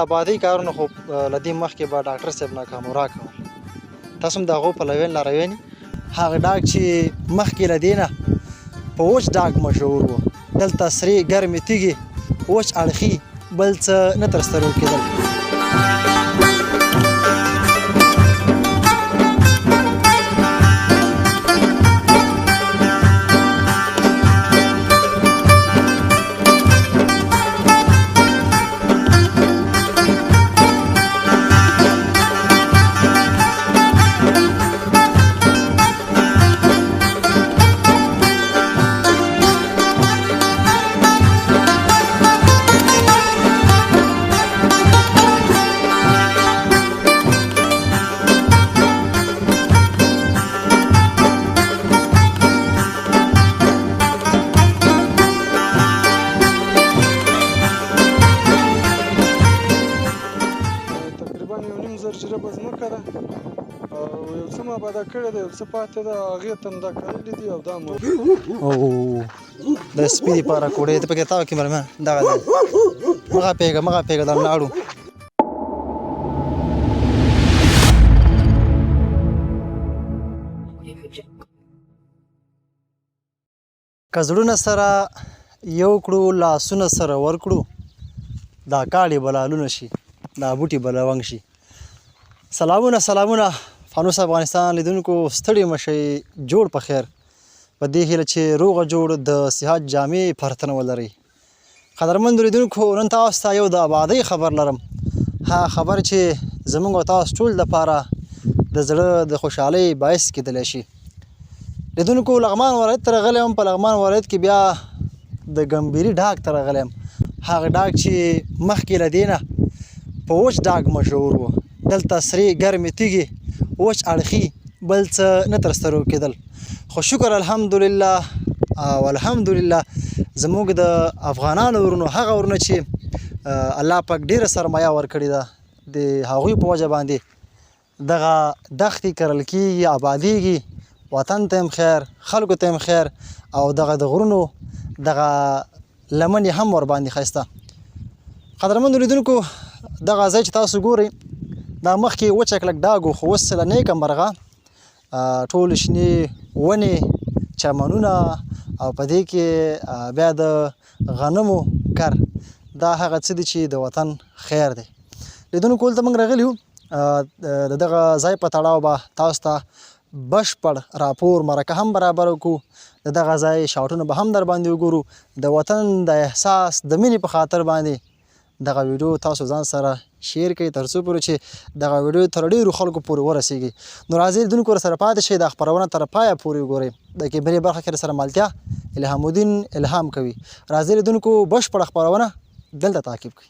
د آبادۍ کارونه خو له دې مخکې به ډاکټر صاحب ناکامورا کول. تاسو هم د هغو پلویان لارویان هغه ډاګ چې مخکې له دې نه په وچ ډاګ مشهور و. دلته سرې ګرمې تیږې وچ اړخي بل څه نه تر سترګو کېدل. آباده کړې ده، یو څه پاتې ده، هغې تنده کرلي دي او دا د سپي دپاره کوډۍ ته پکې تاو کیمرمن دغه دی. مه غپېږه در لاړو. که زړونه سره یو کړو لاسونه سره ورکړو دا کاڼي به لالونه شي دا بوټي به لونګ شي. سلامونه فانوس افغانستان لیدونکو، ستړي مه شئ، جوړ په خیر. په دې هیله چې روغه جوړ د صحت جامې پر تن ولرئ. قدرمندو لیدونکو، نن تاسو ته یو د آبادۍ خبر لرم. هغه خبر چې زموږ او تاسو ټول دپاره د زړه د خوشحالۍ باعث کیدلی شي. لیدونکو، لغمان ولایت ته راغلی یم. په لغمان ولایت کې بیا د ګمبیري ډاګ ته راغلی یم. هغه ډاګ چې مخکې له دې نه په وچ ډاګ مشهور و. دلته سرې ګرمې تیږې وچ اړخي بل څه نه تر سترګو کېدل. خو شکر الحمدلله او الحمدلله زموږ د افغانانو ورونو، هغه ورونه چې الله پاک ډېره سرمایه ورکړې ده، د هغوی په وجه باندې دغه دښتې کرل کېږي، آبادېږي. وطن ته هم خیر، خلکو ته هم خیر، او دغه د غرونو دغه لمنې هم ورباندې ښایسته. قدرمنو لیدونکو، دغه ځای چې تاسو ګورئ دا مخکې وچه کلک ډاګ و، خو اوس له نیکه مرغه ټول شنې ونې، چمنونه، او په دې کې بیا د غنمو کر. دا هغه څه دي چې د وطن خیر دی. لیدونکو، دلته موږ راغلي یو، د دغه ځای په تړاو به تاسو ته بشپړ راپور مرکه هم برابره کړو. د دغه ځای شاټونه به هم در باندې وګورو. د وطن د احساس د مینې په خاطر باندې دغه ویډیو تاسو ځان سره شیر کړئ، تر څو پورې چې دغه ویډیو تر ډېرو خلکو پورې ورسیږي. نو راځئ لیدونکو، ورسره پاتې شئ، دا خپرونه تر پایه پورې وګورئ. د کیمرې برخه کې سره ملتیا الهام الدین الهام کوي. راځئ لیدونکو، بشپړه خپرونه دلته تعقیب کړئ.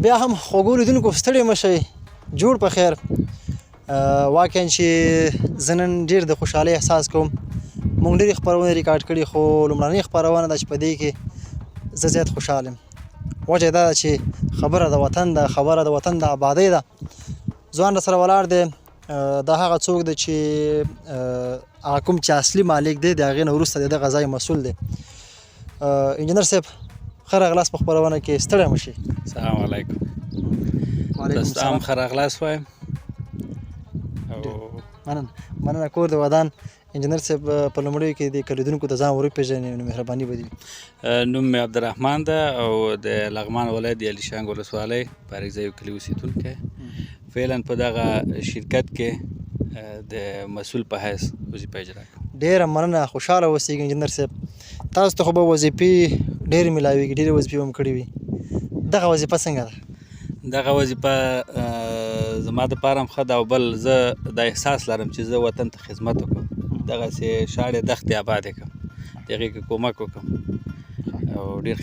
بیا هم خوږو لیدونکو ستړي مه شئ جوړ په خیر واقعا چې زه نن ډېر د خوشحالۍ احساس کوم مونږ ډېرې خپرونې ریکارډ کړي خو لومړنۍ خپرونه ده چې په دې کې زه زیات خوشحال یم وجه دا ده چې خبره د وطن ده خبره د وطن د آبادۍ ده ځوان راسره ولاړ دی دا هغه څوک دی چې هغه کوم چې اصلي مالک دی د هغې نه وروسته د دغه ځای مسؤل دی انجینر صاحب ښه راغلاست په خپرونه کې ستړی مه شئ السلام علیکم وعلیکم تاسو ته هم ښه راغلاست وایم مننه کور د ودان انجینر صاحب په لومړیو کې د لیدونکو ته ځان وروپېژنئ نو مهرباني به دې وي نوم مې عبدالرحمن ده او د لغمان ولایت د علیشنګ ولسوالۍ په اریکزیو کلي اوسېدونکی فعلا په دغه شرکت کې د مسؤل په حیث وظیفه اجرا کوم ډېره مننه خوشحاله اوسئ انجینر صاحب تاسو ته خو به وظیفې ډېرې میلاویږي ډېرې وظیفې به هم کړې وي دغه وظیفه څنګه ده دغه وظیفه زما دپاره هم ښه ده او بل زه دا احساس لرم چې زه وطن ته خدمت وکړم دغسې شاړې دښتې آبادې کړم د هغې کې کومک وکړم او ډېر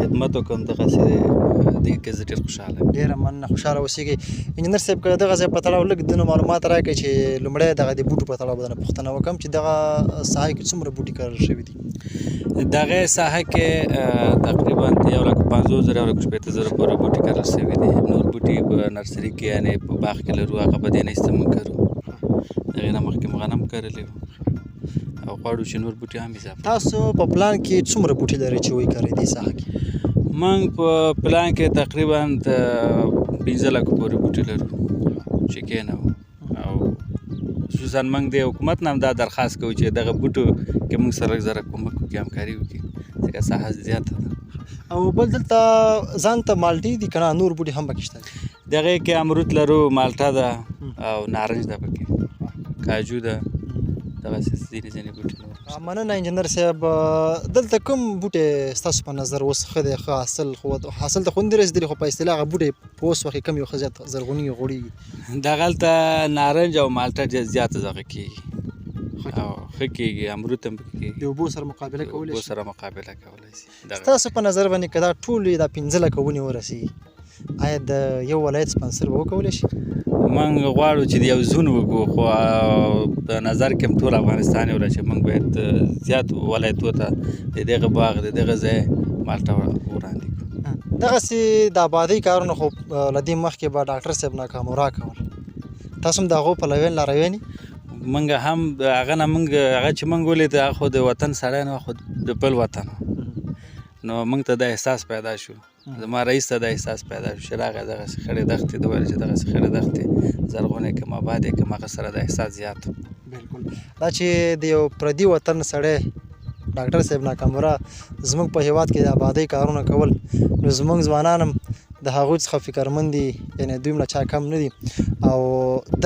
خدمت وکړم دغسې دې کې زه ډېر خوشحاله یم ډېره مننه خوشحاله اوسېږئ انجینر صاحب که دغه ځای په تړاو لږ دنو معلومات راکړئ چې لومړی دغه د بوټو په تړاو به درنه پوښتنه وکړم چې دغه ساحه کې څومره بوټي کرل شوي دي دغه ساحه کې تقریبا 150,000 160,000 پورې بوټي کرل شوي دي نور بوټي په نرسري کې یعنې په باغ کې لرو هغه به دې نه ایسته موږ کرو د هغې نه مخکې مو غنم کرلی وو او غواړو چې نور بوټي هم اضافه تاسو په پلان کې څومره بوټي لرئ چې وایي کرئ دې ساحه کې موږ په پلان کې تقریبا د 15 لکو پورې بوټي لرو چې کېنوو او خصوصا موږ د حکومت نه هم دا درخواست کوو چې دغه بوټو کې موږ سره لږ زره کومک وکړي همکاري وکړي ځکه ساحه زیاته ده او بل دلته ځان ته مالټې دي که نه نور بوټي هم پکې شته د هغې کې امرود لرو مالټه ده او نارنج ده پکې کاجو ده دغسې ځینې بوټي نور مننه انجینر صاحب دلته کوم بوټی ستاسو په نظر اوس ښه دی ښه حاصل حاصل ته خو نه دی رسېدلی خو په اصطلاح هغه بوټی په اوس وخت کې کم یو ښه زیات زرغونېږي غوړېږي دغلته نارنج او مالټه ډېر زیاته دغه کېږي او ښه کېږي امرود هم پکې کېږي د اوبو سره مقابله کولی اوبو سره مقابله کولی شي ستاسو په نظر باندې که دا ټولې دا 15 لکه ونې ورسېږي آیا د یو ولایت سپانسر به وکولی شي موږ غواړو چې د یو زون وکړو خو په نظر کې هم ټول افغانستان یو چې موږ باید زیات ولایتو ته د دغه باغ د دغه ځای مالټه وړاندې کړو دغسې د آبادۍ کارونه خو له دې مخکې به ډاکټر صاحب ناکامورا کول تاسو هم د هغو پلویان لارویان موږ هم د هغه نه هغه چې موږ ولید هغه خو د وطن سړی نه خو د بل وطن نو موږ ته دا احساس پیدا شو زما رئیس ته دا احساس پیدا شو چې راغی دغسې خړې دښتې د ویل چې دغسې خړې دښتې زرغونې کړم آبادې کړم هغه سره دا احساس زیات بالکل دا چې د یو پردي وطن سړی ډاکټر صاحب ناکامورا زموږ په هیواد کې د آبادۍ کارونه کول نو زموږ ځوانان هم د هغوی څخه فکرمند دي یعنې دوی هم له چا کم نه دي او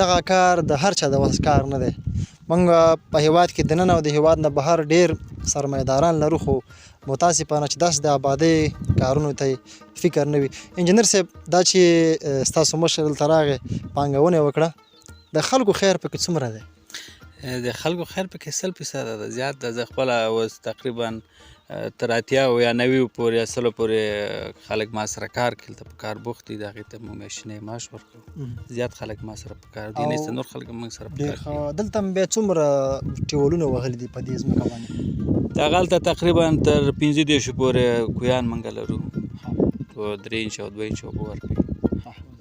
دغه کار د هر چا د وس کار نه دی موږ په هیواد کې دننه او د هیواد نه بهر ډېر سرمایه‌داران لرو خو متاسفانه چې داسې د آبادۍ کارونو ته فکر نه وي انجینر صاحب دا چې ستاسو مشر دلته راغی پانګونه یې وکړه د خلکو خیر پکې څومره دی د خلکو خیر پکې 100% ده زیات ده زه خپله اوس تقریبا تر 80 یا 90 پورې 100 پورې خلک ما سره کار کوي دلته په کار بوخت دي د هغې ته مو میاشتنی معاش ورکوو زیات خلک ما سره په کار دي نه نور خلک موږ سره په کار کوي دلته بیا څومره ټیولونه وهلي دي په دې ځمکه باندې دغلته تقریبا تر 15 پورې کویان موږ لرو په 3 انچ او 2 انچ اوبه ورکوي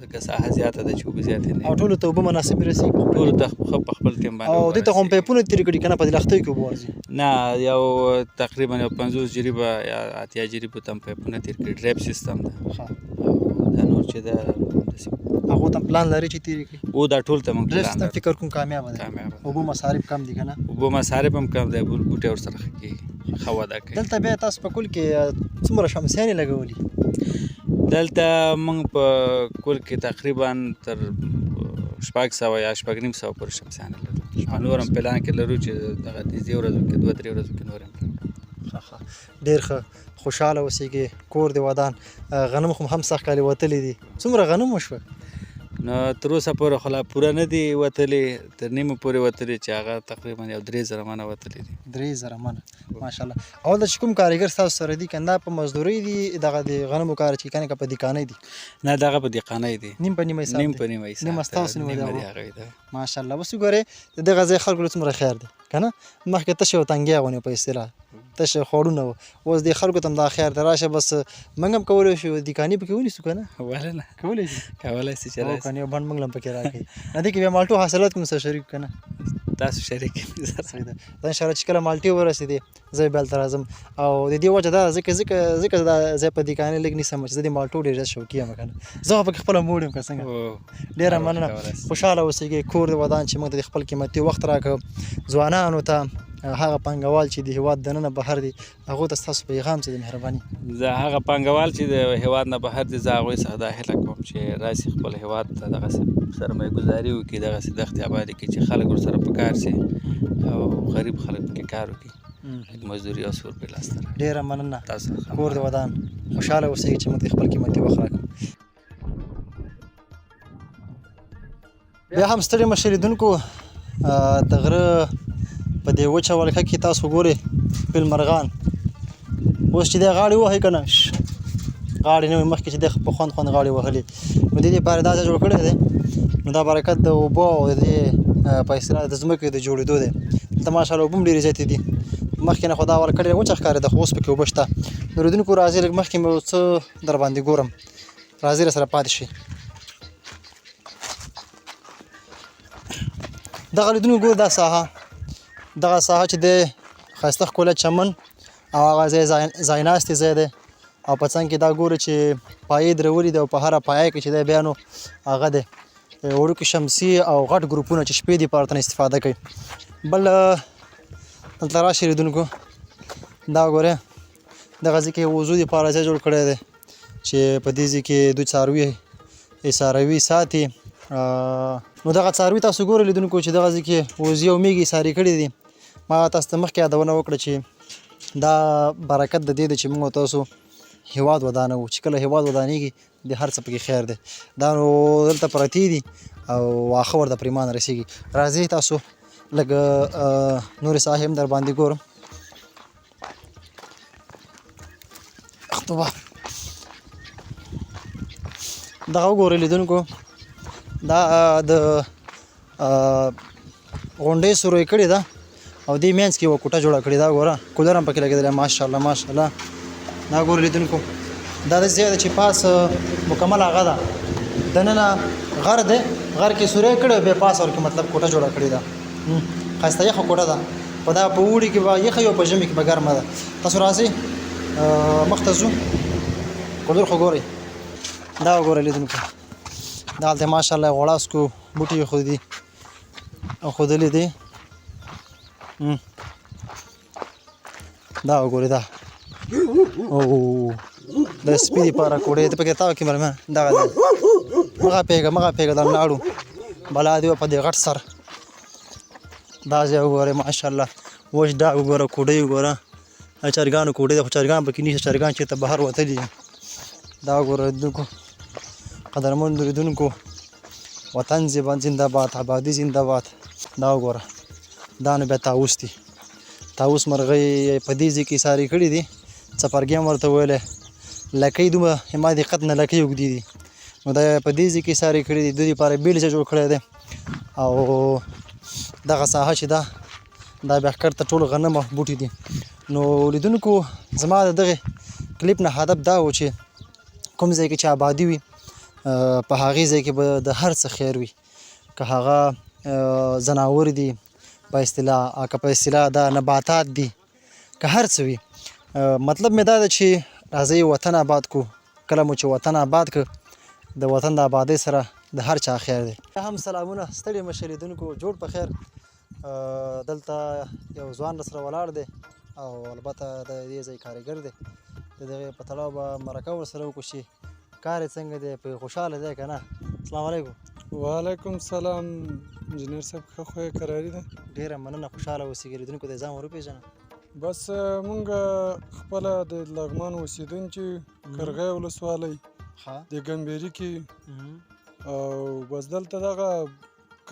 ځکه ساحه زیاته ده چې اوبه زیاتې نه او ټولو ته اوبه مناسب رسېږي ټولو ته ښه په خپل ټیم باندې او دې ته خو هم پایپونه تېرې کړي که نه په دې لښتیو کې اوبه ورځي نه یو تقریبا یو 50 جریبه یا 80 جریبو ته هم پایپونه تېر کړي ډریپ سیستم ده او دا نور چې ده هغو ته پلان لري چې تېرې کړي او دا ټول ته موږ ډریپ پلان سیستم فکر کوم کامیابه دی اوبو مصارف کم دي که نه اوبو مصارف هم کم دی بوټي ورسره ښه کېږي ښه وده کوي دلته بیا تاسو په کل کې څومره شمسیانې لګولي دلته موږ په کل کې تقریبا تر 600 یا 650 پورې شمسیانې لرو نور هم پلان کې لرو چې دغه دې ورځو کې 2-3 ورځو کې نور هم ډېر ښه خوشحاله اوسېږي کور دې ودان غنم خو هم سږ کال وتلي دي څومره غنم وشوه نو تر اوسه پورې خو لا پوره نه دي وتلي تر نیمه پورې وتلي چې هغه تقریبا یو 3000 منه وتلي دي 3000 منه ماشاءالله. او د چې کوم کارګر ستاسو سره دي کنده په مزدوري دي دغه د غنمو کار چې کنه په دیکانه دي نه دغه په دیقانۍ دي نیم په نیمه حساب نیم دی. په نیمه حساب نیمه ستاسو نیمه نیمه د د هغو. هغوی ده ماشاءالله. اوس وګورئ دغه ځای خلکو له څومره خیر دی که نه مخکې تشه یو تنګیا غونې په اصطلاح تشه خوړونه وو اوس دې خلکو ته هم دا خیر دی راشه بس موږ هم کولی شو دیکانې پکې ونیسو که نه ولې نه کولی شو کولی شي چې او راشي. که نه یو بڼ موږ له هم پکې راکړي نه دې کې بیا مالټو حاصلات کوم سره شریک که نه تاسو شریک یې سره. صحیح ده. دا انشاءالله چې کله مالټې ورسېدې زه به هلته راځم او د دې وجه دا ده ځکه دا ځای په دیکانې لږ نیسم چې زه د مالټو ډېر زیات شوقي یم که نه زه خو پکې خپله موړ یم که څنګه او ډېره هغه مننه کولای شي. خوشحاله اوسېږئ کور د ودان چې موږ ته د خپل قیمتي وخت راکړه ځوانانو ته هغه پانګوال چې د هېواد دننه بهر دي هغو ته ستاسو پیغام څه دی مهرباني زه هغه پانګوال چې د هیواد نه بهر دي زه هغوی څخه دا هیله کوم چې راشي خپل هیواد ته دغسې سرمایه ګزاري وکړي دغسې دښتې آبادې کړي چې خلک ورسره په کار شي او غریب خلک پکې کار وکړي مزدوري او سور پرې لاسته راوړي. ډېره مننه تاسو ښه کور د ودان خوشحاله اوسېږئ چې موږ ته خپل قیمتي وخت راکړو. بیا هم ستړي مه شریدونکو د غره په دې وچه ولکه کې تاسو ګورئ پیل مرغان اوس چې دی غاړې وهئ که نه غاړې نه وي مخکې چې دی په خوند غاړې وهلې نو د دې لپاره دا ځای جوړ کړی دی نو دا برکت د اوبو او د دې په اصطلاح د ځمکې د جوړېدو دی دلته ماشاءالله اوبه هم ډېرې زیاتې دي مخکې نه خو دا ولکه ډېره وچه ښکارېده خو اوس پکې اوبه شته. نو اورېدونکو راځئ لږ مخکې مې یو څه در باندې ګورم راځئ راسره پاتې شئ. دغه لیدونکو ګورئ دا ساحه دغه ساحه چې دی ښایسته ښکلی چمن او هغه ځای ناستې ځای دی او په څنګ کې دا ګورو چې پایې درولي دي او په هره پایه کې چې دی بیا نو هغه دی وړوکي شمسي او غټ ګروپونه چې شپې دي په ورته استفاده کوي. بل دلته راشئ لیدونکو دا ګورئ دغه ځای کې وضو دپاره ځای جوړ کړی دی چې په دې ځای کې دوی څاروي ساتي. نو دغه څاروي تاسو ګورئ لیدونکو چې دغه ځای کې وزې او میږې څاري کړي دي. ما تاسو ته مخکې یادونه وکړه چې دا برکت د دې دی چې موږ تاسو هیواد ودانوو چې کله هیواد ودانېږي د هر څه پکې خیر دی. دا نو دلته پرتې دي او واښه ورته پرې ایمان رسېږي. راځئ تاسو لږ نورې ساحې هم در باندې ګورم. اختبار دغه وګورئ لیدونکو دا د غونډۍ سروی کړې ده او دې منځ کې یوه کوټه جوړه کړې ده ګوره کولر هم پکې لګېدلی ماشاءالله ماشاءالله. دا ګورئ لیدونکو دا داسې ځای ده چې پاس مکمل هغه ده دننه غر دی غر کې سوری کړی بیا پاس ورکې مطلب کوټه جوړه کړې ده ښایسته یخه کوټه ده په دا په اوړي کې به یخه وي او په ژمي کې به ګرمه ده. تاسو راځئ مخ ته ځو کولر خو ګورئ دا وګورئ لیدونکو دا هلته ماشاءالله غوړاسکو بوټي یې ښودلي دي دا وګورئ دا او د سپي دپاره کوړې ته پکې تاو کیمرمن دغه دی مغه پیږه دا لاړو بلا دی په دې غټ سر دا ځای وګورئ ماشاءالله وچ ډاګ وګوره کوډۍ وګوره چرګانو کوډۍ ده خو چرګان پکې نشته چرګان چېرته بهر وتلي دي. دا وګوره لیدونکو قدرمنو لیدونکو وطن زنده باد آبادي زنده باد. دا وګوره دا نو بیا طاووس دي طاووس مرغۍ په دې ځای کې ایسارې کړي دي څپرګی هم ورته ویلی لکۍ دومره ما دقت نه لکۍ اوږدې دي نو دا په دې ځای کې ایسارې کړي دي دوی دپاره بیل ځای جوړ کړی دی او دغه ساحه چې ده دا بیا ښکر ته ټول غنم او بوټي دي. نو لیدونکو زما د دغې کلیپ نه هدف دا و چې کوم ځای کې چې آبادي وي په هغې ځای کې به د هر څه خیر وي که هغه ځناور دي په اصطلاح که په اصطلاح دا نباتات دي که هر څه وي مطلب مې دا ده چې راځئ وطن آباد کړو. کله مو چې وطن آباد کړ د وطن د آبادۍ سره د هر چا خیر دی. هم سلامونه ستړي مه شئ لیدونکو جوړ په خیر. دلته یو ځوان راسره ولاړ دی او البته د دې ځای کارګر دی د دغې په تړاو به مرکه ورسره وکړو چې کار یې څنګه دی پرې خوشحاله دی که نه. السلام علیکم. وعلیکم سلام انجینر صاحب ښه خو یې کراري ده ډېره مننه خوشحاله اوسېږئ لیدونکو ته یې ځان ور وپېژنه. بس مونږ خپله د لغمان اوسېدونکي کرغی ولسوالۍ د ګمبېري کې او بس دلته دغه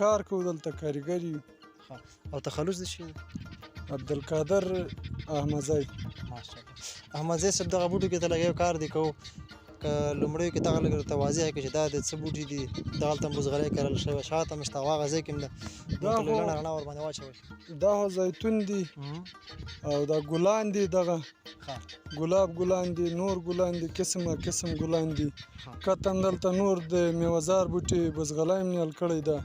کار کوو دلته کاریګر یو. او تخلص د شي عبدالقادر احمدزی. ماشاءالله. احمدزی صاحب دغه بوټو کې ته لګیو کار دی کوو که لومړیو کې دغه لږ ورته واضح کړي چې دا د څه بوټي دي دغلته بوزغلۍ کرل شوی شاته مې شته او هغه ځای کې هم ده دلته لږ لنډه رڼا ورباندې واچوئ. دا خو زیتون دي او دا ګلان دي دغه ګلاب ګلان دي نور ګلان دي قسمه قسم ګلان دي. کتن دلته نور د میوه‌زار بوټي بوزغلۍ هم نیول کړی ده.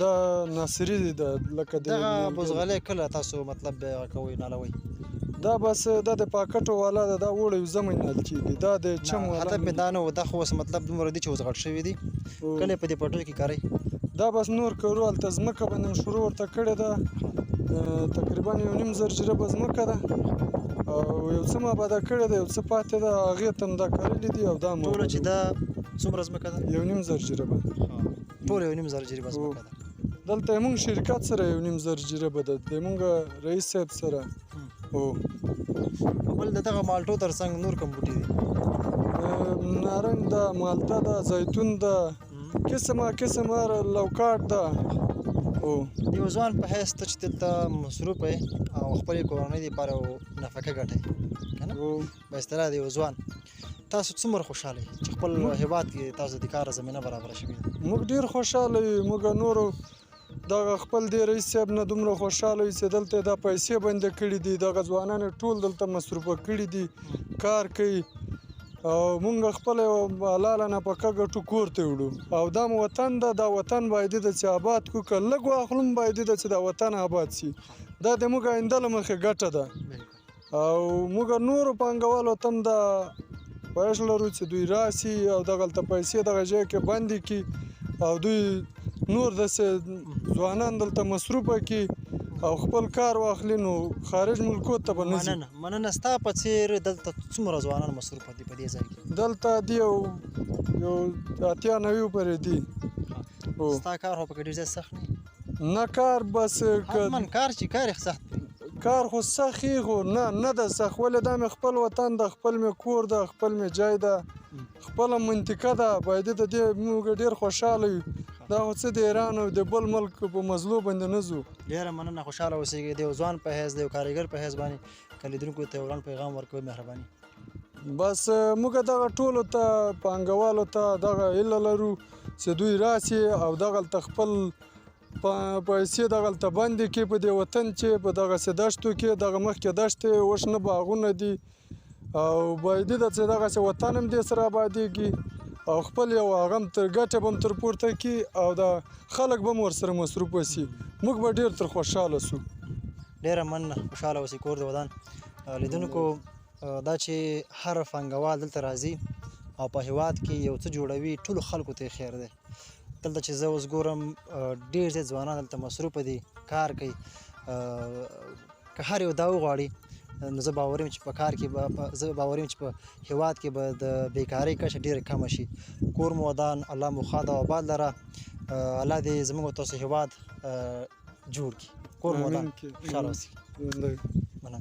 دا ناصري دي ده لکه دغه بوزغلۍ کله تاسو مطلب کوئ نالوئ؟ دا بس دا د پاکټو والا ده دا اوړی زمین نال کېږي دا د چم والا هدف مې دا نه و دا خو اوس مطلب دومره دي چې اوس غټ شوي دي کله په دې پټیو کې کاروئ؟ دا بس نور کارو هلته ځمکه باندې هم شروع ورته کړې ده تقریبا 1.5 زر جریبه ځمکه ده او یو څه مابعده کړې ده یو څه پاتې ده هغې ته هم دا کرلي دي او دا ټوله چې دا څومره ځمکه ده؟ 1.5 زر جریبه ټوله 1.5 زر جریبه ځمکه ده. دلته یې مونږ شرکت سره 1.5 زر جریبه ده د مونږ رئیس صاحب سره. هو بل د دغه مالټو تر څنګ نور کوم بوټي دي؟ نارنج ده مالټه ده زیتون ده قسمه قسمه لوکاټ ده. هو د یو ځوان په حیث ته چې دلته مصروف یې او خپلې کورنۍ دپاره نفقه ګټئ که نه په اصطلاح د یو ځوان تاسو څومره خوشحاله یئ چې خپل هېواد کې تاسو د کار زمینه برابره شوې ده؟ موږ ډېر خوشحاله یو موږ نورو دغه خپل دی رئیس صاحب نه دومره خوشحاله یو چې دلته دا پیسې بنده کړي دي دغه ځوانان یې ټول دلته مصروفه کړي دي کار کوي او موږ خپل حلاله نفقه ګټو کور ته وړو او دا مو وطن ده دا وطن باید ده چې آباد کړو که لږ واخلو هم باید ده چې دا وطن آباد شي دا د موږ آینده له مخې ګټه ده او موږ نورو پانګوالو ته هم دا خواهش لرو چې دوی راسي او دغلته پیسې دغه ځای کې بندې کړي او دوی نور داسې ځوانان دلته مصروفه کړي او خپل کار واخلي نو خارج ملکو ته به نه ځي. مننه ستا په څېر دلته څومره ځوانان مصروفه دي په دې ځای کې؟ دلته دي یو 80-90 پورې دي. ستا کار خو پکې ډېر زیات سخت نه کار بس حتما کار چې کار یې سخت دی کار خو سخت یې خو نه ده سخت ولې دا مې خپل وطن ده خپل مې کور ده خپل مې جای ده خپله منطقه ده باید د دې موږ ډېر خوشحاله یو دا خو څه د ایران او د بل ملک په مزلو باندې نه ځو. ډېره مننه خوشحاله اوسېږئ د یو ځوان په حیث د یو کارګر په حیث باندې که لیدونکو ته یو لنډ پیغام ورکوئ مهرباني. بس موږ دغه ټولو ته پانګوالو ته دغه هیله لرو چې دوی راسي او دغلته خپل پیسې دغلته بندې کړي په دې وطن چې په دغسې دښتو کې دغه مخکې دښتې اوس نه باغونه دي او باید ده چې دغسې وطن هم دې سره آبادېږي او خپل یو هغه هم تر ګټه به هم تر پورته کړي او د خلک به هم ورسره مصروفه سي موږ به ډېر تر خوشحاله سو. ډېره مننه خوشحاله اوسئ کور د ودان. لیدونکو دا چې هر پانګوال دلته راځي او په هېواد کې یو څه جوړوي ټولو خلکو ته یې خیر دی. دلته چې زه اوس ګورم ډېر زیات ځوانان دلته مصروفه دي کار کوي که هر یو دا وغواړي نو زه باور یم چې په کار کې به زه باور یم چې په هېواد کې به د بیکارۍ کچه ډېره کمه شي. کور مو ودان الله مو ښاد او آباد لره الله دې زموږ او تاسو هېواد جوړ کړي. کور مو ودان خوشحاله اوسئ. مننه.